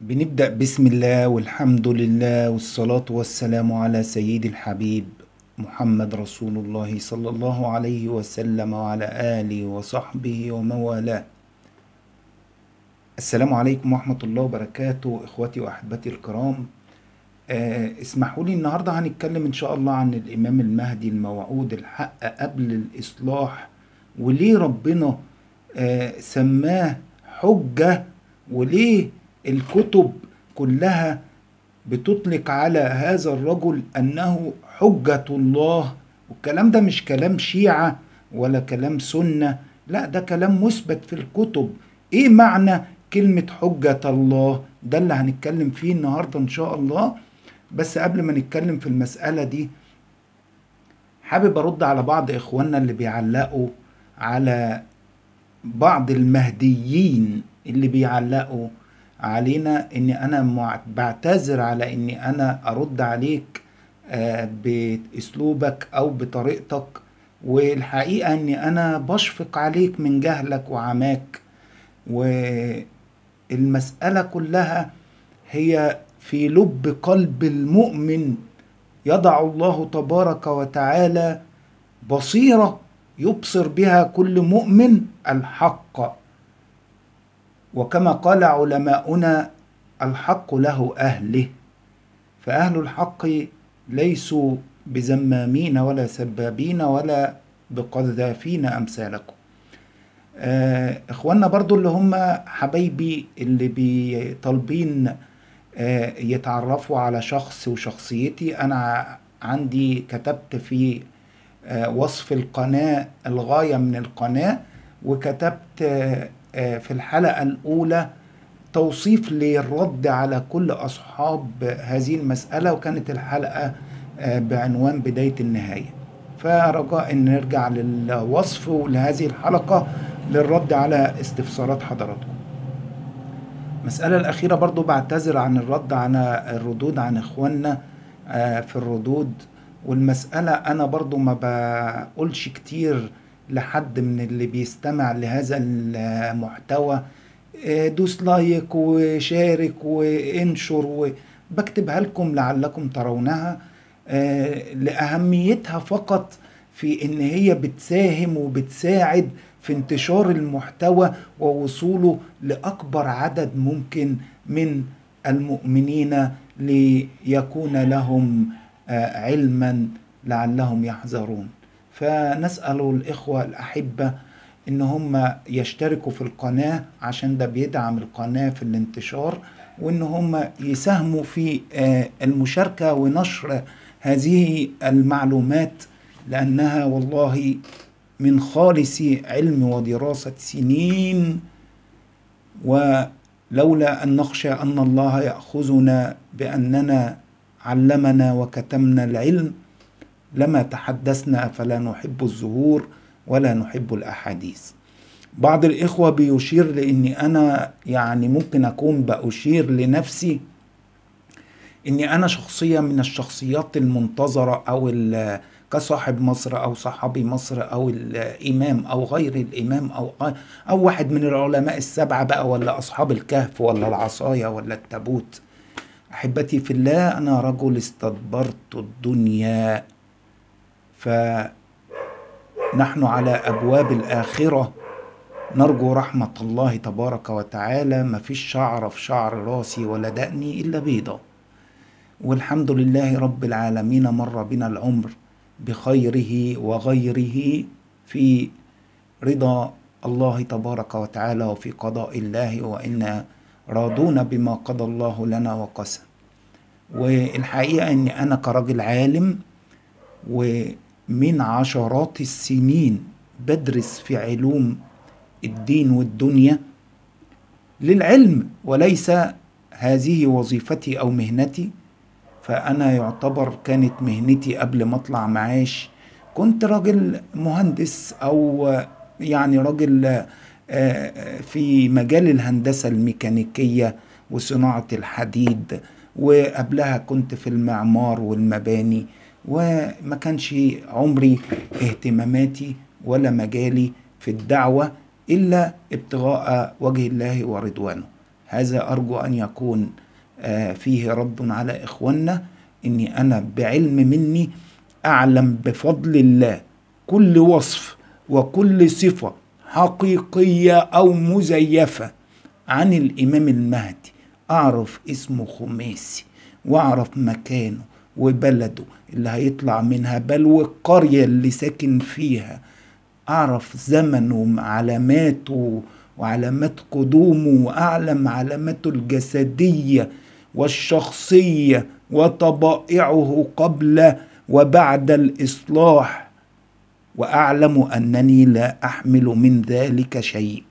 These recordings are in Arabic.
بنبدأ بسم الله والحمد لله والصلاة والسلام على سيد الحبيب محمد رسول الله صلى الله عليه وسلم وعلى آله وصحبه ومن والاه. السلام عليكم ورحمة الله وبركاته إخوتي وأحبتي الكرام. اسمحوا لي النهاردة هنتكلم إن شاء الله عن الإمام المهدي الموعود الحق قبل الإصلاح، وليه ربنا سماه حجة، وليه الكتب كلها بتطلق على هذا الرجل أنه حجة الله. والكلام ده مش كلام شيعة ولا كلام سنة، لا ده كلام مثبت في الكتب. ايه معنى كلمة حجة الله؟ ده اللي هنتكلم فيه النهاردة ان شاء الله. بس قبل ما نتكلم في المسألة دي، حابب ارد على بعض اخواننا اللي بيعلقوا على بعض المهديين، اللي بيعلقوا علينا. اني انا بعتذر على اني انا ارد عليك باسلوبك او بطريقتك، والحقيقة اني انا بشفق عليك من جهلك وعماك. والمسألة كلها هي في لب قلب المؤمن، يضع الله تبارك وتعالى بصيرة يبصر بها كل مؤمن الحق. وكما قال علماؤنا: الحق له أهله، فأهل الحق ليسوا بزمامين ولا سبابين ولا بقذافين أمثالكم. إخواننا برضو اللي هم حبايبي اللي بيطالبين يتعرفوا على شخص وشخصيتي، أنا عندي كتبت في وصف القناة الغاية من القناة، وكتبت في الحلقة الأولى توصيف للرد على كل أصحاب هذه المسألة، وكانت الحلقة بعنوان بداية النهاية. فرجاء أن نرجع للوصف لهذه الحلقة للرد على استفسارات حضراتكم. المسألة الأخيرة برضو بعتذر عن الردود عن إخواننا في الردود. والمسألة أنا برضو ما بقولش كتير لحد من اللي بيستمع لهذا المحتوى دوس لايك وشارك وانشر، وبكتبها لكم لعلكم ترونها لأهميتها فقط في إن هي بتساهم وبتساعد في انتشار المحتوى ووصوله لأكبر عدد ممكن من المؤمنين، ليكون لهم علما لعلهم يحذرون. فنسأل الإخوة الأحبة إن هم يشتركوا في القناة، عشان ده بيدعم القناة في الانتشار، وإن هم يساهموا في المشاركة ونشر هذه المعلومات، لأنها والله من خالص علم ودراسة سنين. ولولا أن نخشى أن الله يأخذنا بأننا علمنا وكتمنا العلم لما تحدثنا، فلا نحب الظهور ولا نحب الأحاديث. بعض الإخوة بيشير لأني أنا يعني ممكن أكون بأشير لنفسي إني أنا شخصية من الشخصيات المنتظرة، أو كصاحب مصر أو صحابي مصر أو الإمام أو غير الإمام أو واحد من العلماء السبعة بقى، ولا أصحاب الكهف ولا العصاية ولا التابوت. أحبتي في الله، أنا رجل استدبرت الدنيا، فنحن على أبواب الآخرة نرجو رحمة الله تبارك وتعالى. ما فيش شعر في شعر راسي ولا دقني إلا بيضة، والحمد لله رب العالمين مر بنا العمر بخيره وغيره في رضا الله تبارك وتعالى وفي قضاء الله، وإنا راضون بما قضى الله لنا وقسم. والحقيقة أني أنا كراجل عالم ومن عشرات السنين بدرس في علوم الدين والدنيا للعلم، وليس هذه وظيفتي أو مهنتي. فأنا يعتبر كانت مهنتي قبل ما أطلع معاش، كنت راجل مهندس، أو يعني راجل في مجال الهندسة الميكانيكية وصناعة الحديد، وقبلها كنت في المعمار والمباني. وما كانش عمري اهتماماتي ولا مجالي في الدعوة إلا ابتغاء وجه الله ورضوانه. هذا أرجو أن يكون فيه رد على إخواننا، إني أنا بعلم مني أعلم بفضل الله كل وصف وكل صفة حقيقية أو مزيفة عن الإمام المهدي. أعرف اسمه خميسي، وأعرف مكانه وبلده اللي هيطلع منها، بل والقرية اللي ساكن فيها. أعرف زمنه وعلاماته وعلامات قدومه، وأعلم علاماته الجسدية والشخصية وطبائعه قبل وبعد الإصلاح، وأعلم أنني لا أحمل من ذلك شيء،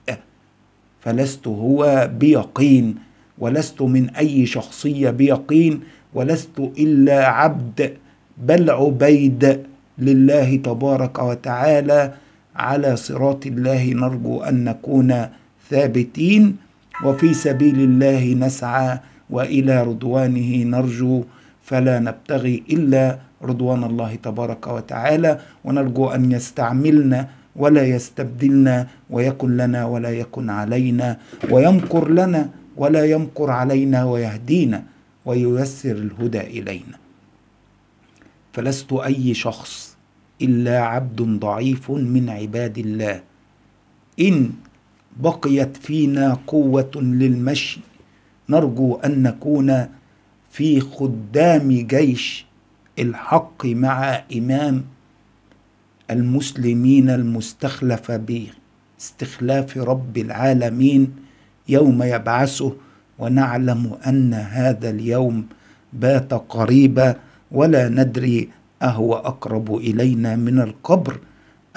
فلست هو بيقين، ولست من أي شخصية بيقين، ولست إلا عبد بل عبيد لله تبارك وتعالى. على صراط الله نرجو أن نكون ثابتين، وفي سبيل الله نسعى، وإلى رضوانه نرجو، فلا نبتغي إلا رضوان الله تبارك وتعالى، ونرجو أن يستعملنا ولا يستبدلنا، ويكن لنا ولا يكن علينا، ويمكر لنا ولا يمكر علينا، ويهدينا وييسر الهدى إلينا. فلست أي شخص إلا عبد ضعيف من عباد الله، إن بقيت فينا قوة للمشي نرجو أن نكون في خدام جيش الحق مع إمام المسلمين المستخلف باستخلاف رب العالمين يوم يبعثه، ونعلم أن هذا اليوم بات قريبا، ولا ندري أهو أقرب إلينا من القبر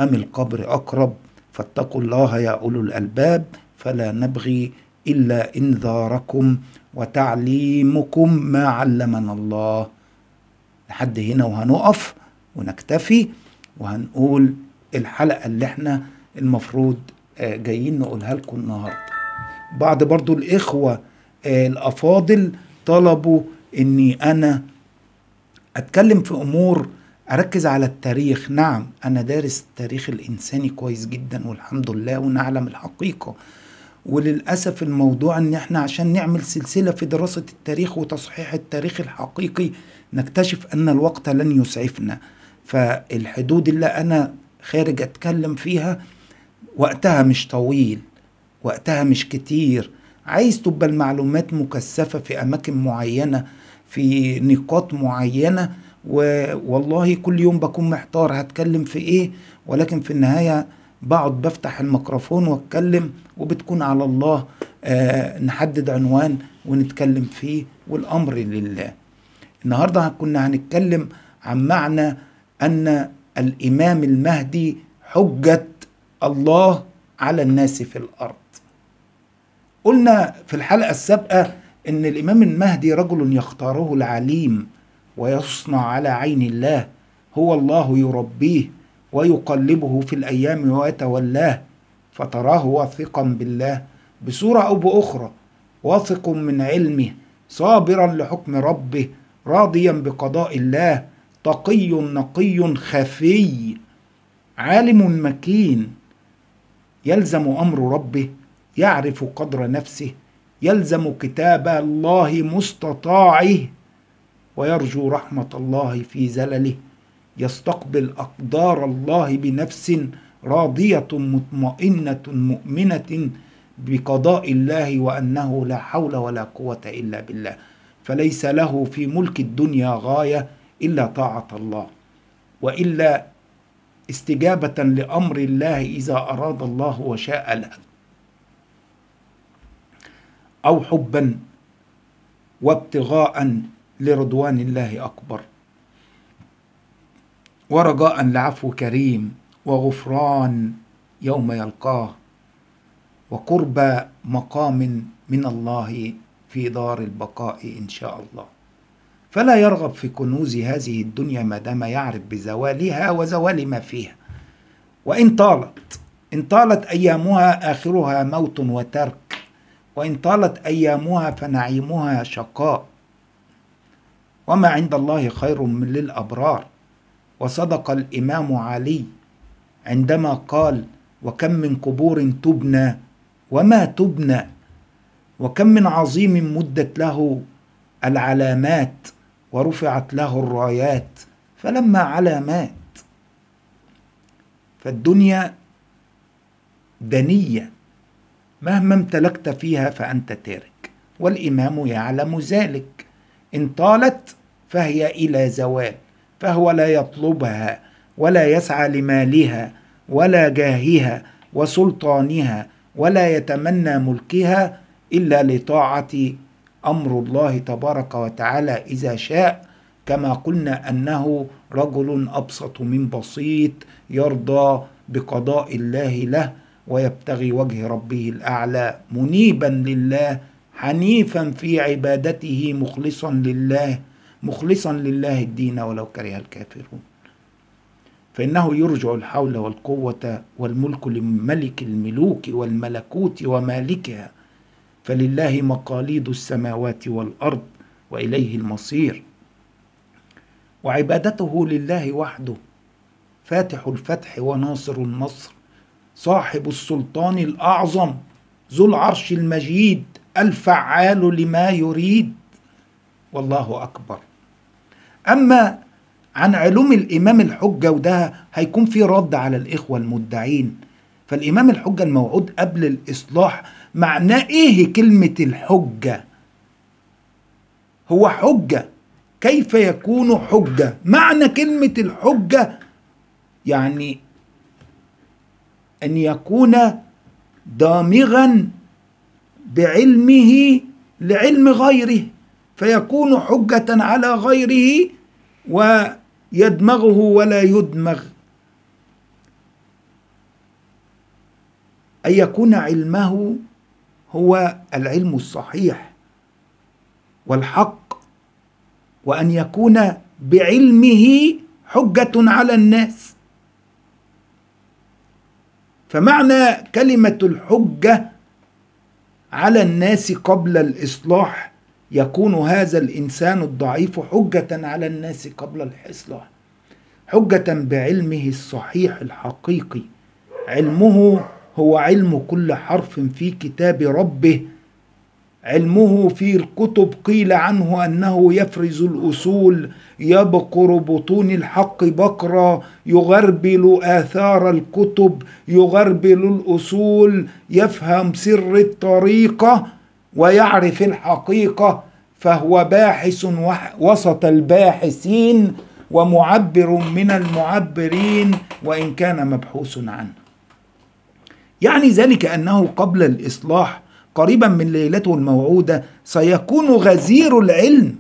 أم القبر أقرب. فاتقوا الله يا أولو الألباب، فلا نبغي إلا إنذاركم وتعليمكم ما علمنا الله. لحد هنا وهنقف ونكتفي، وهنقول الحلقة اللي احنا المفروض جايين نقولها لكم النهاردة. بعض برضو الإخوة الأفاضل طلبوا إني أنا أتكلم في أمور أركز على التاريخ. نعم، أنا دارس التاريخ الإنساني كويس جدا والحمد لله، ونعلم الحقيقة. وللأسف الموضوع إن احنا عشان نعمل سلسلة في دراسة التاريخ وتصحيح التاريخ الحقيقي نكتشف أن الوقت لن يسعفنا، فالحدود اللي أنا خارج أتكلم فيها وقتها مش طويل، وقتها مش كتير. عايز تبقى المعلومات مكثفة في أماكن معينة، في نقاط معينة، والله كل يوم بكون محتار هتكلم في إيه، ولكن في النهاية بقعد بفتح الميكروفون واتكلم، وبتكون على الله نحدد عنوان ونتكلم فيه، والأمر لله. النهاردة كنا هنتكلم عن معنى أن الإمام المهدي حجة الله على الناس في الأرض. قلنا في الحلقة السابقة إن الإمام المهدي رجل يختاره العليم ويصنع على عين الله، هو الله يربيه ويقلبه في الأيام ويتولاه، فتراه واثقا بالله بصورة أو بأخرى، واثق من علمه، صابرا لحكم ربه، راضيا بقضاء الله، تقي نقي خفي، عالم مكين، يلزم أمر ربه، يعرف قدر نفسه، يلزم كتاب الله مستطاعه، ويرجو رحمة الله في زلله، يستقبل أقدار الله بنفس راضية مطمئنة مؤمنة بقضاء الله، وأنه لا حول ولا قوة إلا بالله، فليس له في ملك الدنيا غاية إلا طاعة الله، وإلا استجابة لأمر الله إذا أراد الله وشاء له، أو حبا وابتغاء لرضوان الله أكبر، ورجاء لعفو كريم وغفران يوم يلقاه، وقرب مقام من الله في دار البقاء إن شاء الله. فلا يرغب في كنوز هذه الدنيا ما دام يعرف بزوالها وزوال ما فيها، وإن طالت أيامها آخرها موت وترك، وإن طالت أيامها فنعيمها شقاء، وما عند الله خير من للأبرار. وصدق الإمام علي عندما قال: وكم من قبور تبنى وما تبنى، وكم من عظيم مدت له العلامات ورفعت له الرايات فلما علا مات. فالدنيا دنية مهما امتلكت فيها فأنت تارك، والإمام يعلم ذلك. إن طالت فهي إلى زوال، فهو لا يطلبها ولا يسعى لمالها ولا جاهها وسلطانها ولا يتمنى ملكها إلا لطاعة أمر الله تبارك وتعالى إذا شاء، كما قلنا أنه رجل أبسط من بسيط يرضى بقضاء الله له ويبتغي وجه ربه الأعلى منيبا لله حنيفا في عبادته مخلصا لله الدين ولو كره الكافرون. فإنه يرجع الحول والقوة والملك لملك الملوك والملكوت ومالكها، فلله مقاليد السماوات والأرض وإليه المصير. وعبادته لله وحده، فاتح الفتح وناصر النصر، صاحب السلطان الأعظم، ذو العرش المجيد، الفعال لما يريد، والله أكبر. أما عن علوم الإمام الحجة، وده هيكون في رد على الإخوة المدعين، فالإمام الحجة الموعود قبل الإصلاح معناه إيه كلمة الحجة؟ هو حجة، كيف يكون حجة؟ معنى كلمة الحجة يعني أن يكون دامغا بعلمه لعلم غيره، فيكون حجة على غيره ويدمغه ولا يدمغ، أن يكون علمه هو العلم الصحيح والحق، وأن يكون بعلمه حجة على الناس. فمعنى كلمة الحجة على الناس قبل الإصلاح يكون هذا الإنسان الضعيف حجة على الناس قبل الإصلاح، حجة بعلمه الصحيح الحقيقي. علمه هو علم كل حرف في كتاب ربه، علمه في الكتب قيل عنه أنه يفرز الأصول، يبقر بطون الحق بقرا، يغربل آثار الكتب، يغربل الأصول، يفهم سر الطريقة ويعرف الحقيقة، فهو باحث وسط الباحثين ومعبر من المعبرين وإن كان مبحوث عنه. يعني ذلك أنه قبل الإصلاح قريبا من ليلته الموعودة سيكون غزير العلم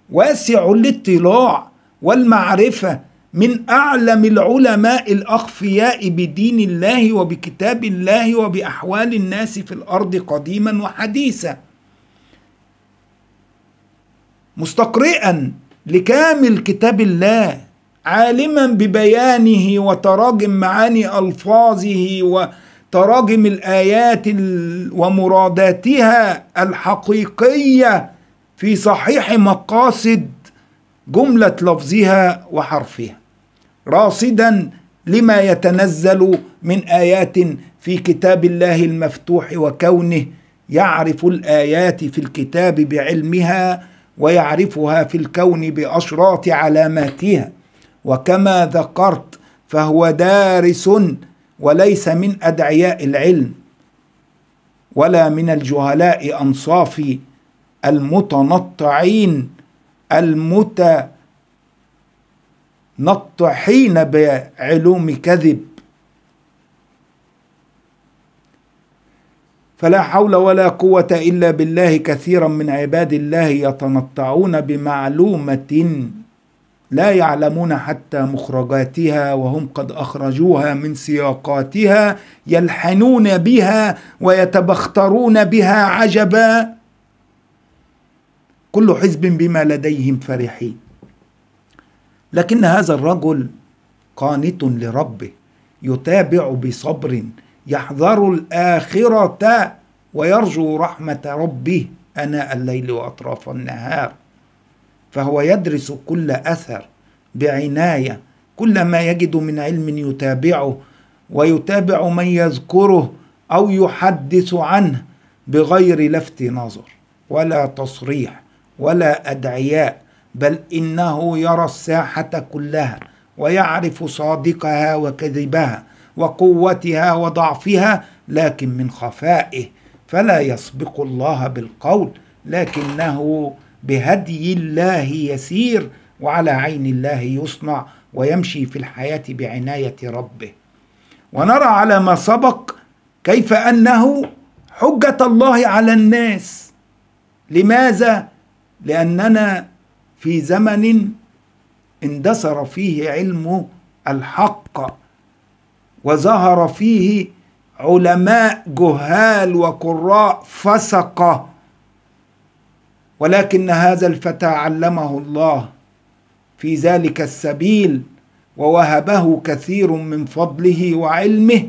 واسع الاطلاع والمعرفة، من أعلم العلماء الأخفياء بدين الله وبكتاب الله وبأحوال الناس في الأرض قديما وحديثا، مستقرئا لكامل كتاب الله، عالما ببيانه وتراجم معاني ألفاظه وتراجم الآيات ومراداتها الحقيقية في صحيح مقاصد جملة لفظها وحرفها، راصدا لما يتنزل من آيات في كتاب الله المفتوح، وكونه يعرف الآيات في الكتاب بعلمها ويعرفها في الكون بأشراط علاماتها. وكما ذكرت فهو دارس وليس من أدعياء العلم ولا من الجهلاء أنصاف المتنطعين المتنطحين بعلوم كذب. فلا حول ولا قوة إلا بالله. كثيرا من عباد الله يتنطعون بمعلومة لا يعلمون حتى مخرجاتها، وهم قد أخرجوها من سياقاتها، يلحنون بها ويتبخترون بها عجبا، كل حزب بما لديهم فرحين. لكن هذا الرجل قانت لربه، يتابع بصبر، يحذر الآخرة ويرجو رحمة ربه آناء الليل وأطراف النهار، فهو يدرس كل أثر بعناية، كل ما يجد من علم يتابعه، ويتابع من يذكره أو يحدث عنه، بغير لفت نظر ولا تصريح ولا أدعياء، بل إنه يرى الساحة كلها ويعرف صادقها وكذبها وقوتها وضعفها، لكن من خفائه، فلا يسبق الله بالقول، لكنه بهدي الله يسير، وعلى عين الله يصنع، ويمشي في الحياة بعناية ربه. ونرى على ما سبق كيف أنه حجة الله على الناس. لماذا؟ لأننا في زمن اندثر فيه علم الحق، وظهر فيه علماء جهال وقراء فسقة، ولكن هذا الفتى علمه الله في ذلك السبيل، ووهبه كثير من فضله وعلمه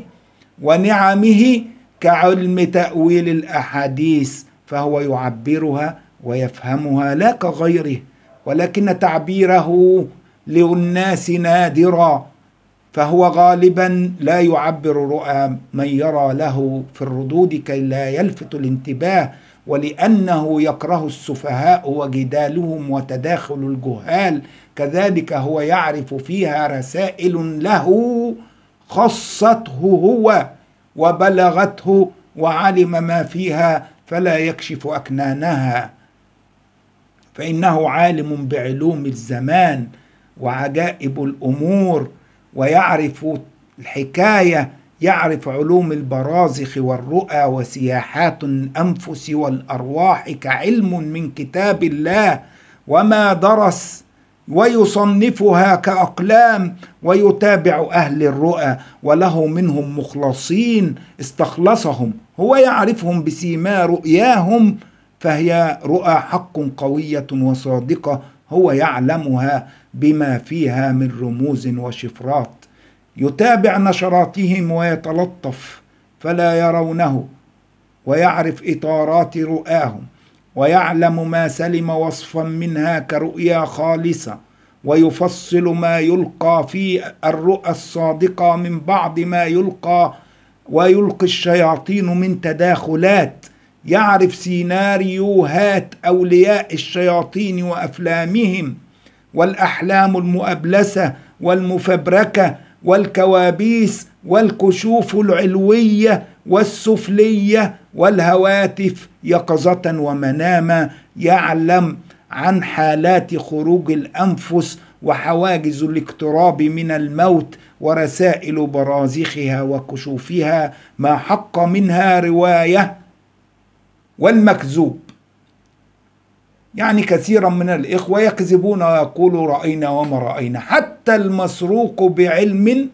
ونعمه، كعلم تأويل الأحاديث، فهو يعبرها ويفهمها لا كغيره، ولكن تعبيره للناس نادرا، فهو غالبا لا يعبر رؤى من يرى له في الردود كي لا يلفت الانتباه، ولأنه يكره السفهاء وجدالهم وتداخل الجهال، كذلك هو يعرف فيها رسائل له خصته هو وبلغته وعلم ما فيها، فلا يكشف أكنانها، فإنه عالم بعلوم الزمان وعجائب الأمور، ويعرف الحكاية، يعرف علوم البرازخ والرؤى وسياحات الأنفس والأرواح كعلم من كتاب الله، وما درس، ويصنفها كأقلام، ويتابع أهل الرؤى، وله منهم مخلصين استخلصهم، هو يعرفهم بسيما رؤياهم، فهي رؤى حق قوية وصادقة، هو يعلمها بما فيها من رموز وشفرات، يتابع نشراتهم ويتلطف فلا يرونه، ويعرف إطارات رؤاهم، ويعلم ما سلم وصفا منها كرؤيا خالصة، ويفصل ما يلقى في الرؤى الصادقة من بعض ما يلقى ويلقي الشياطين من تداخلات، يعرف سيناريوهات أولياء الشياطين وأفلامهم، والأحلام المؤبلسة والمفبركة والكوابيس والكشوف العلوية والسفلية والهواتف يقظة ومناما، يعلم عن حالات خروج الأنفس وحواجز الاقتراب من الموت ورسائل برازخها وكشوفها، ما حق منها رواية والمكذوب. يعني كثيرا من الإخوة يكذبون ويقولوا رأينا وما رأينا، حتى المسروق بعلم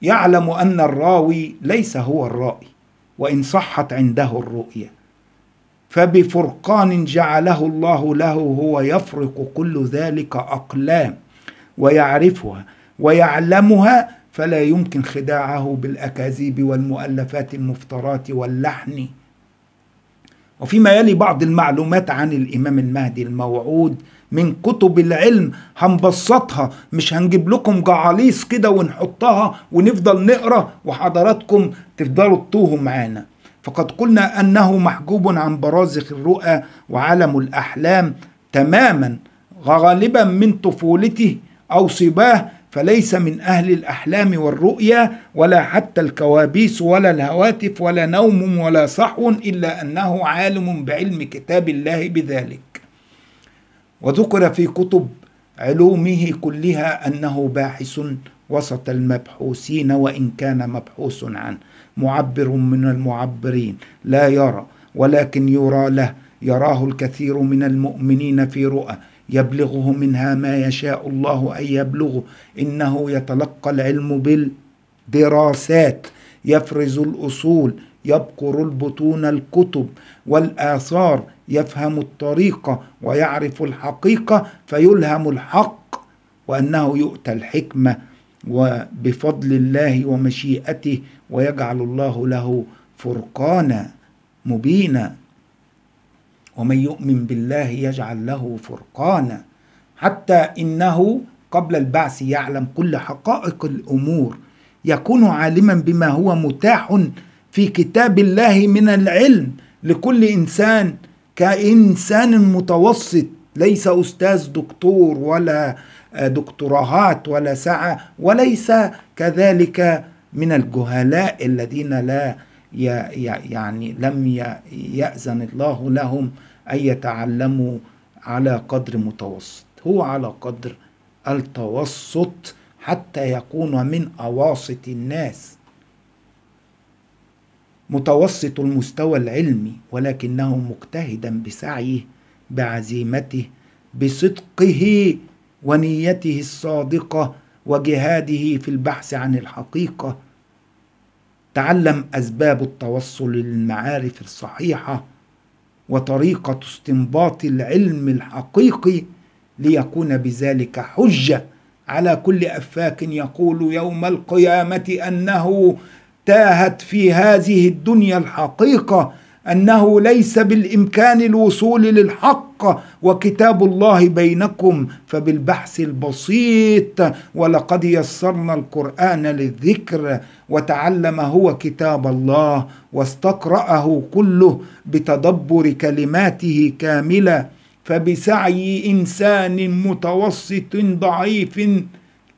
يعلم أن الراوي ليس هو الرائي وإن صحت عنده الرؤية، فبفرقان جعله الله له هو يفرق كل ذلك أقلام ويعرفها ويعلمها، فلا يمكن خداعه بالأكاذيب والمؤلفات المفترات واللحن. وفيما يلي بعض المعلومات عن الإمام المهدي الموعود من كتب العلم، هنبسطها، مش هنجيب لكم جعاليس كده ونحطها ونفضل نقرأ وحضراتكم تفضلوا تتوهوا معانا. فقد قلنا أنه محجوب عن برازخ الرؤى وعالم الأحلام تماما، غالبا من طفولته أو صباه، فليس من أهل الأحلام والرؤيا ولا حتى الكوابيس ولا الهواتف ولا نوم ولا صحو، إلا أنه عالم بعلم كتاب الله بذلك. وذكر في كتب علومه كلها أنه باحث وسط المبحوثين، وإن كان مبحوث عنه، معبر من المعبرين، لا يرى ولكن يرى له، يراه الكثير من المؤمنين في رؤى، يبلغه منها ما يشاء الله أن يبلغه، إنه يتلقى العلم بالدراسات، يفرز الأصول، يبقر البطون الكتب والآثار، يفهم الطريقة ويعرف الحقيقة فيلهم الحق، وأنه يؤتى الحكمة وبفضل الله ومشيئته، ويجعل الله له فرقانا مبينا. ومن يؤمن بالله يجعل له فرقانا، حتى إنه قبل البعث يعلم كل حقائق الأمور، يكون عالما بما هو متاح في كتاب الله من العلم لكل إنسان كإنسان متوسط، ليس أستاذ دكتور ولا دكتوراهات ولا سعة، وليس كذلك من الجهلاء الذين لا يعني لم يأذن الله لهم أن يتعلموا على قدر متوسط. هو على قدر التوسط حتى يكون من أواسط الناس، متوسط المستوى العلمي، ولكنه مجتهدا بسعيه بعزيمته بصدقه ونيته الصادقة وجهاده في البحث عن الحقيقة. تعلم أسباب التوصل للمعارف الصحيحة وطريقة استنباط العلم الحقيقي، ليكون بذلك حجة على كل أفاك يقول يوم القيامة أنه تاهت في هذه الدنيا الحقيقة، أنه ليس بالإمكان الوصول للحق وكتاب الله بينكم فبالبحث البسيط، ولقد يسرنا القرآن للذكر، وتعلم هو كتاب الله واستقرأه كله بتدبر كلماته كاملة. فبسعي إنسان متوسط ضعيف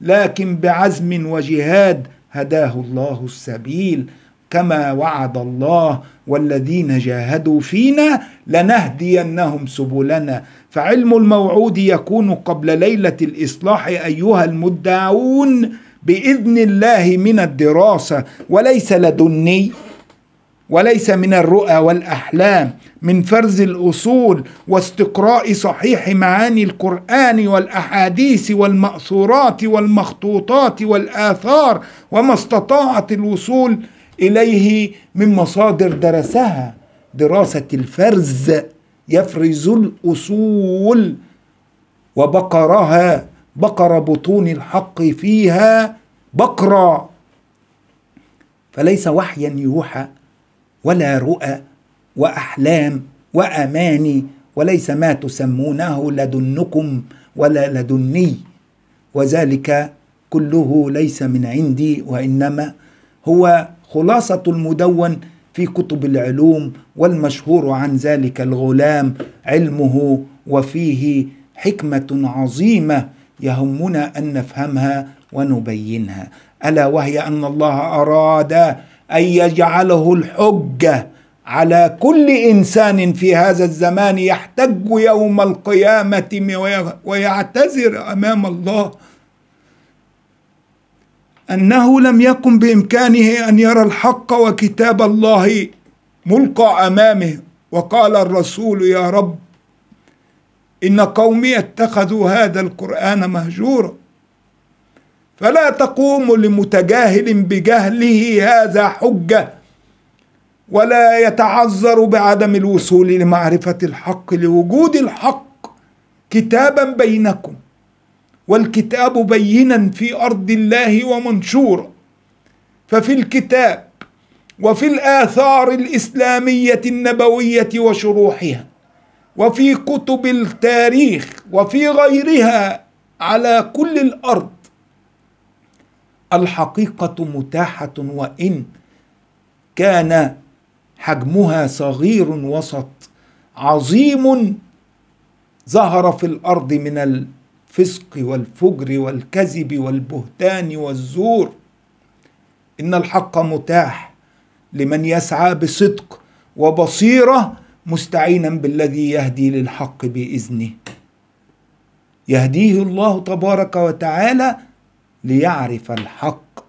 لكن بعزم وجهاد هداه الله السبيل، كما وعد الله والذين جاهدوا فينا لنهدينهم سبلنا. فعلم الموعود يكون قبل ليلة الإصلاح أيها المدعون بإذن الله من الدراسة، وليس لدني، وليس من الرؤى والأحلام، من فرز الأصول واستقراء صحيح معاني القرآن والأحاديث والمأثورات والمخطوطات والآثار وما استطاعت الوصول إليه من مصادر درسها. دراسة الفرز يفرز الأصول وبقرها، بقر بطون الحق فيها بقرا، فليس وحيا يوحى ولا رؤى وأحلام وأماني، وليس ما تسمونه لدنكم ولا لدني، وذلك كله ليس من عندي، وإنما هو خلاصة المدون في كتب العلوم، والمشهور عن ذلك الغلام علمه وفيه حكمة عظيمة يهمنا أن نفهمها ونبينها، ألا وهي أن الله أراد أن يجعله الحجة على كل إنسان في هذا الزمان يحتج يوم القيامة ويعتذر أمام الله أنه لم يكن بإمكانه أن يرى الحق وكتاب الله ملقى أمامه. وقال الرسول يا رب إن قومي اتخذوا هذا القرآن مهجورا، فلا تقوم لمتجاهل بجهله هذا حجة، ولا يتعذر بعدم الوصول لمعرفة الحق لوجود الحق كتابا بينكم، والكتاب بينا في أرض الله ومنشورا. ففي الكتاب وفي الآثار الإسلامية النبوية وشروحها وفي كتب التاريخ وفي غيرها على كل الأرض الحقيقة متاحة، وإن كان حجمها صغير وسط عظيم ظهر في الأرض من الفسق والفجر والكذب والبهتان والزور. إن الحق متاح لمن يسعى بصدق وبصيرة مستعينا بالذي يهدي للحق بإذنه، يهديه الله تبارك وتعالى ليعرف الحق.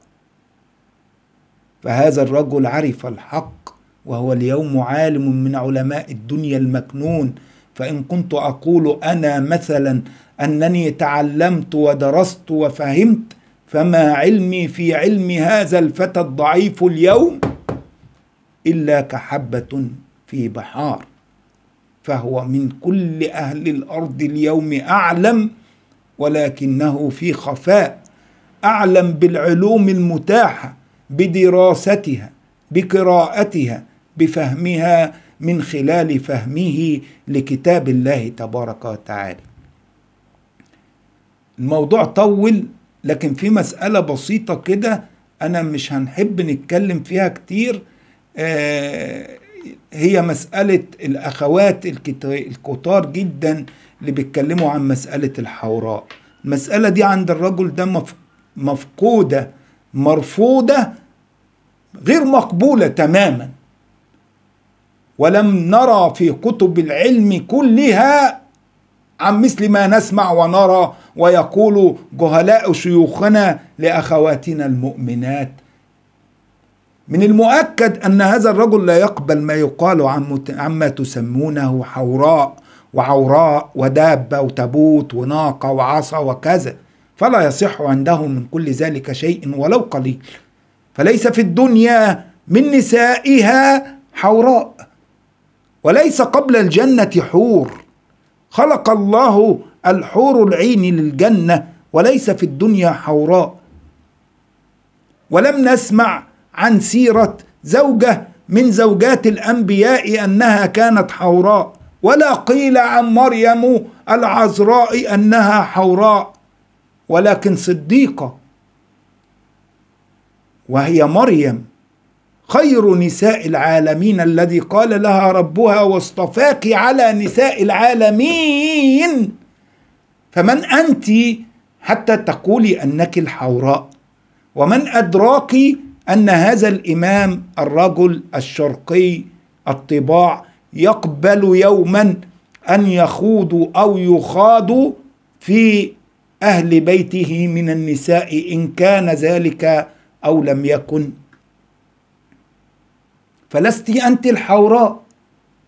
فهذا الرجل عرف الحق، وهو اليوم عالم من علماء الدنيا المكنون. فإن كنت أقول أنا مثلا أنني تعلمت ودرست وفهمت، فما علمي في علم هذا الفتى الضعيف اليوم إلا كحبة في بحار، فهو من كل أهل الأرض اليوم أعلم، ولكنه في خفاء، أعلم بالعلوم المتاحة بدراستها بقراءتها بفهمها من خلال فهمه لكتاب الله تبارك وتعالى. الموضوع طول، لكن في مسألة بسيطة كده أنا مش هنحب نتكلم فيها كتير، هي مسألة الأخوات الكتار جدا اللي بيتكلموا عن مسألة الحوراء. المسألة دي عند الرجل ده مفقودة، مرفوضة، غير مقبولة تماما. ولم نرى في كتب العلم كلها عن مثل ما نسمع ونرى ويقول جهلاء شيوخنا لأخواتنا المؤمنات. من المؤكد أن هذا الرجل لا يقبل ما يقال عما تسمونه حوراء وعوراء ودابة وتابوت وناقة وعصا وكذا، فلا يصح عنده من كل ذلك شيء ولو قليل. فليس في الدنيا من نسائها حوراء، وليس قبل الجنة حور. خلق الله الحور العين للجنة، وليس في الدنيا حوراء. ولم نسمع عن سيرة زوجة من زوجات الأنبياء أنها كانت حوراء، ولا قيل عن مريم العذراء أنها حوراء، ولكن صديقة، وهي مريم خير نساء العالمين الذي قال لها ربها واصطفاك على نساء العالمين. فمن أنت حتى تقولي أنك الحوراء؟ ومن أدراك أن هذا الإمام الرجل الشرقي الطباع يقبل يوما أن يخوضوا أو يخاضوا في أهل بيته من النساء، إن كان ذلك أو لم يكن. فلست أنت الحوراء،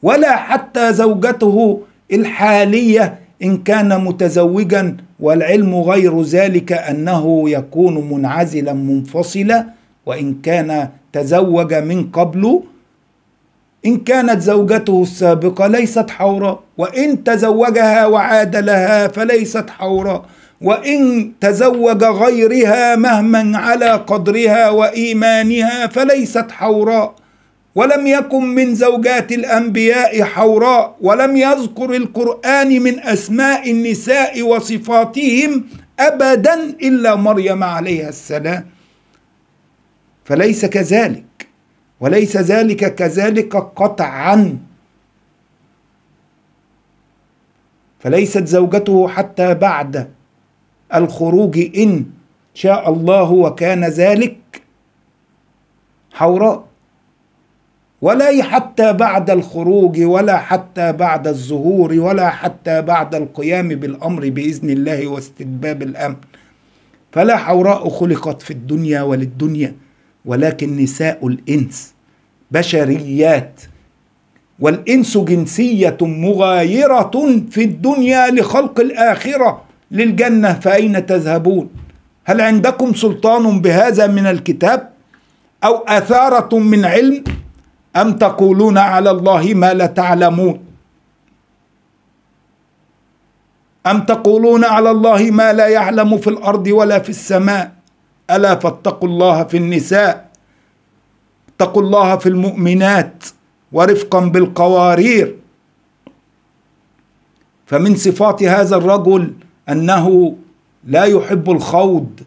ولا حتى زوجته الحالية إن كان متزوجا، والعلم غير ذلك أنه يكون منعزلا منفصلا، وإن كان تزوج من قبل. إن كانت زوجته السابقة ليست حوراء، وإن تزوجها وعاد لها فليست حوراء، وإن تزوج غيرها مهما على قدرها وإيمانها فليست حوراء. ولم يكن من زوجات الأنبياء حوراء، ولم يذكر القرآن من أسماء النساء وصفاتهم أبدا إلا مريم عليها السلام. فليس كذلك، وليس ذلك كذلك قطعا. فليست زوجته حتى بعد الخروج إن شاء الله وكان ذلك حوراء، ولا حتى بعد الخروج، ولا حتى بعد الظهور، ولا حتى بعد القيام بالأمر بإذن الله واستتباب الأمر. فلا حوراء خلقت في الدنيا وللدنيا، ولكن نساء الإنس بشريات، والإنس جنسية مغايرة في الدنيا لخلق الآخرة للجنة، فأين تذهبون؟ هل عندكم سلطان بهذا من الكتاب أو أثارة من علم، أم تقولون على الله ما لا تعلمون؟ أم تقولون على الله ما لا يعلم في الأرض ولا في السماء؟ ألا فاتقوا الله في النساء، اتقوا الله في المؤمنات ورفقا بالقوارير. فمن صفات هذا الرجل أنه لا يحب الخوض،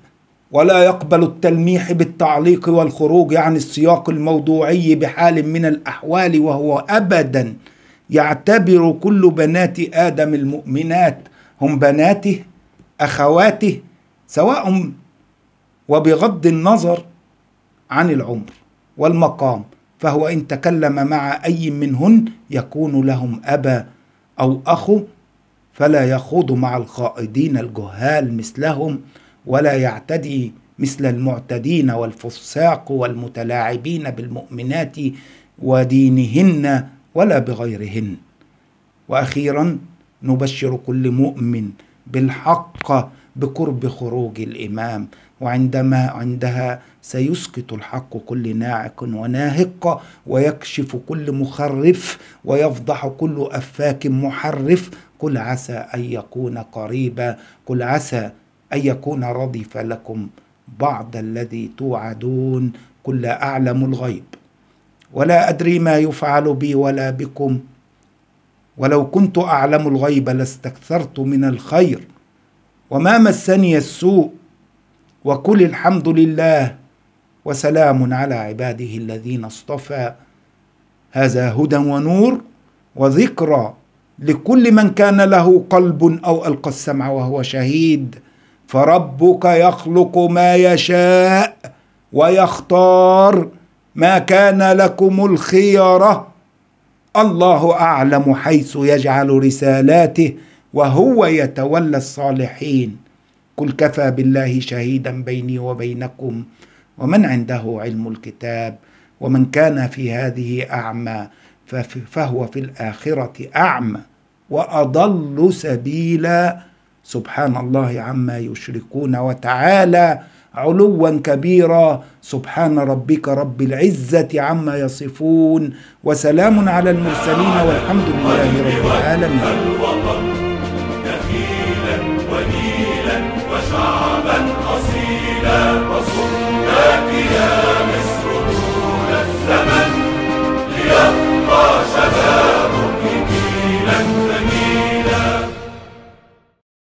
ولا يقبل التلميح بالتعليق والخروج عن السياق الموضوعي بحال من الأحوال، وهو أبدا يعتبر كل بنات آدم المؤمنات هم بناته أخواته، سواء وبغض النظر عن العمر والمقام. فهو إن تكلم مع أي منهن يكون لهم أبا أو أخو، فلا يخوض مع الخائضين الجهال مثلهم، ولا يعتدي مثل المعتدين والفساق والمتلاعبين بالمؤمنات ودينهن ولا بغيرهن. وأخيرا نبشر كل مؤمن بالحق بقرب خروج الإمام، عندها سيسكت الحق كل ناعق وناهق، ويكشف كل مخرف، ويفضح كل أفاك محرف. قل عسى أن يكون قريبا، قل عسى أن يكون ردف لكم بعض الذي توعدون. قل لا أعلم الغيب ولا أدري ما يفعل بي ولا بكم، ولو كنت أعلم الغيب لاستكثرت من الخير وما مسني السوء، وقل الحمد لله وسلام على عباده الذين اصطفى. هذا هدى ونور وذكرى لكل من كان له قلب أو ألقى السمع وهو شهيد. فربك يخلق ما يشاء ويختار، ما كان لكم الخيرة، الله أعلم حيث يجعل رسالاته وهو يتولى الصالحين. قل كفى بالله شهيدا بيني وبينكم ومن عنده علم الكتاب، ومن كان في هذه أعمى فهو في الآخرة أعمى وأضل سبيلا. سبحان الله عما يشركون وتعالى علوا كبيرا. سبحان ربك رب العزة عما يصفون، وسلام على المرسلين، والحمد لله رب العالمين.